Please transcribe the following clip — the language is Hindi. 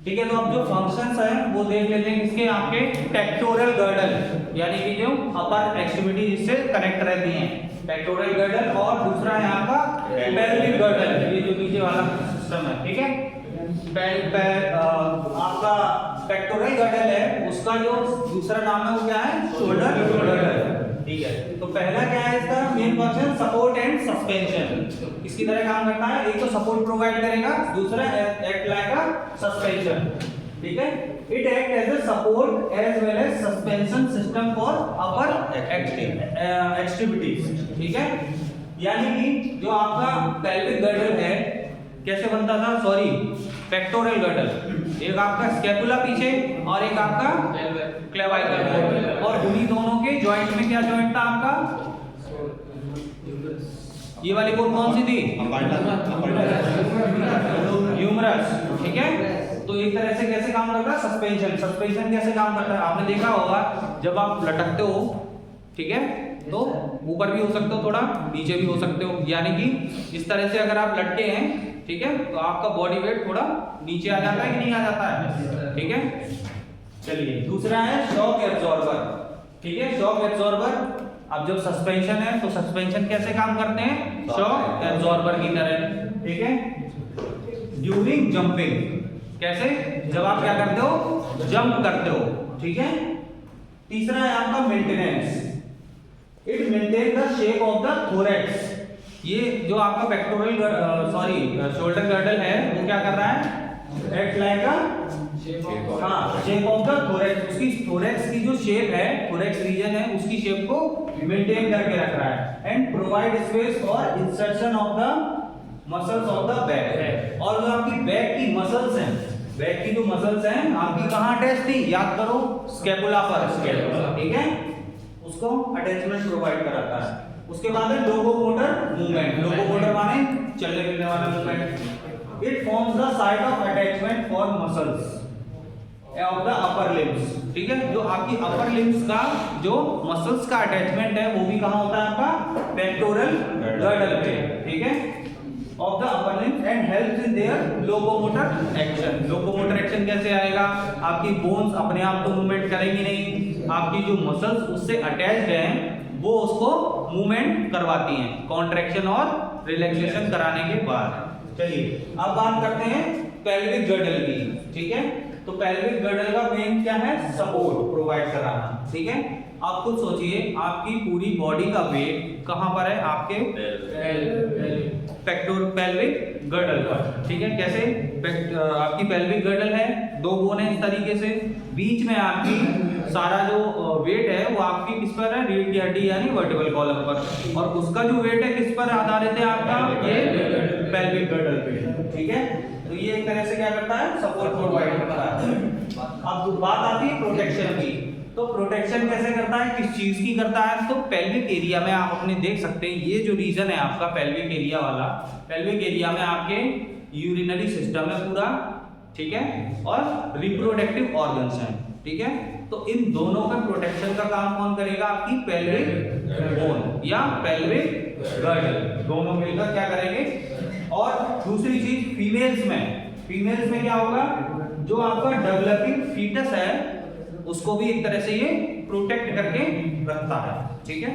ठीक है, तो अब जो फंक्शंस हैं वो देख लेते हैं इसके आपके पेक्टोरल गर्डल, यानी कि जो अपर एक्सट्रीमिटी जिससे कनेक्ट रहती हैं, पेक्टोरल गर्डल, और दूसरा है आपका पेल्विक गर्डल, ये जो नीचे वाला सिस्टम है। ठीक है, आपका पेक्टोरल गर्डल है, उसका जो दूसरा नाम है वो क्या है, शोल्डर गर्डल। ठीक है, तो पहला क्या है इसका main function, support and suspension. किसकी तरह काम करता है, एक तो सपोर्ट प्रोवाइड करेगा, दूसरा एक्ट लाइक अ सस्पेंशन। ठीक है, it act as a support as well as suspension system for upper extremities. ठीक है, यानी कि जो आपका पेल्विक गर्डल है कैसे बनता था, सॉरी पेक्टोरल गर्डल, एक आपका स्कैपुला पीछे और एक आपका क्लेविकल, और उन्हीं दोनों के जॉइंट में क्या जॉइंट था आपका, ये वाली बोन कौन सी थी, ह्यूमरस। ठीक है, तो एक तरह से कैसे काम करता है, सस्पेंशन। सस्पेंशन कैसे काम करता है, आपने देखा होगा जब आप लटकते हो, ठीक है, तो ऊपर भी हो सकते हो, थोड़ा नीचे भी हो सकते हो, यानी कि इस तरह से अगर आप लटके हैं, ठीक है, तो आपका बॉडी वेट थोड़ा नीचे आ जाता है कि नहीं आ जाता है। ठीक है, चलिए दूसरा है शॉक एब्जॉर्बर। ठीक है, शॉक एब्जॉर्बर, अब जब सस्पेंशन है तो सस्पेंशन कैसे काम करते हैं, शॉक एब्जॉर्बर की तरह। ठीक है, ड्यूरिंग जंपिंग, कैसे, जब आप क्या करते हो, जंप करते हो। ठीक है, तीसरा है आपका maintenance, it maintain the shape of the thorax. ये जो आपका पेक्टोरल सॉरी शोल्डर गर्डल है वो क्या कर रहा है, act like a shape of the thorax, उसकी थोरैक्स की जो शेप है, थोरैक्स रीजन है, उसकी शेप को मेंटेन करके रख रहा है, and provide space for insertion of the muscles of the back. और जो आपकी बैक की मसल्स हैं, बैक की जो मसल्स हैं आपकी कहां अटैच थी, याद करो, स्कैपुला पर, स्कैपुला। ठीक है, उसको अटैचमेंट प्रोवाइड कराता है। उसके बाद है लोकोमोटर मूवमेंट, लोकोमोटर माने चलने फिरने वाला movement. It forms the site of attachment for muscles of the upper limbs. ठीक है, जो आपकी अपर लिम्स का जो मसल्स का अटैचमेंट है वो भी कहां होता है, आपका पेक्टोरल गर्डल पे। ठीक है, of the upper limbs, and helps in their locomotor action. Locomotor action कैसे आएगा, आपकी बोन्स अपने आप तो मूवमेंट करेंगी नहीं, आपकी जो मसल्स उससे अटैच्ड हैं वो उसको मूवमेंट करवाती हैं, कॉन्ट्रैक्शन और रिलैक्सेशन कराने के बाद। चलिए अब बात करते हैं पेल्विक गर्डल की। ठीक है, तो पेल्विक गर्डल का मेन क्या है, सपोर्ट प्रोवाइड कराना। ठीक है, आप खुद सोचिए आपकी पूरी बॉडी का वेट कहां पर है, आपके पेल्विक गर्डल पर। ठीक है, कैसे, आपकी पेल्विक गर्डल है, दो बोन है इस तरीके से, बीच में आपकी सारा जो वेट है वो आपकी किस पर है, रीढ़ की हड्डी यानी वर्टिब्रल कॉलम पर, और उसका जो वेट है किस पर आधारित है आपका, ये पेल्विक गर्डल पे। ठीक है, तो ये एक तरह से क्या करता है, सपोर्ट प्रोवाइड करता है। अब बात आती है प्रोटेक्शन की, तो प्रोटेक्शन कैसे करता है, किस चीज की करता है, तो पेल्विक एरिया में आप अपने देख सकते हैं ये जो रीजन है आपका पेल्विक एरिया वाला, पेल्विक एरिया में आपके यूरिनरी सिस्टम है पूरा। ठीक है, और रिप्रोडक्टिव ऑर्गन्स हैं। ठीक है, तो इन दोनों का प्रोटेक्शन का काम कौन करेगा, आपकी पेल्विक बोन या पेल्विक गर्डल, दोनों मिलकर क्या करेंगे। और दूसरी चीज फीमेल्स में क्या होगा, जो आपका डेवलपिंग फीटस है उसको भी एक तरह से ये प्रोटेक्ट करके रखता है। ठीक है।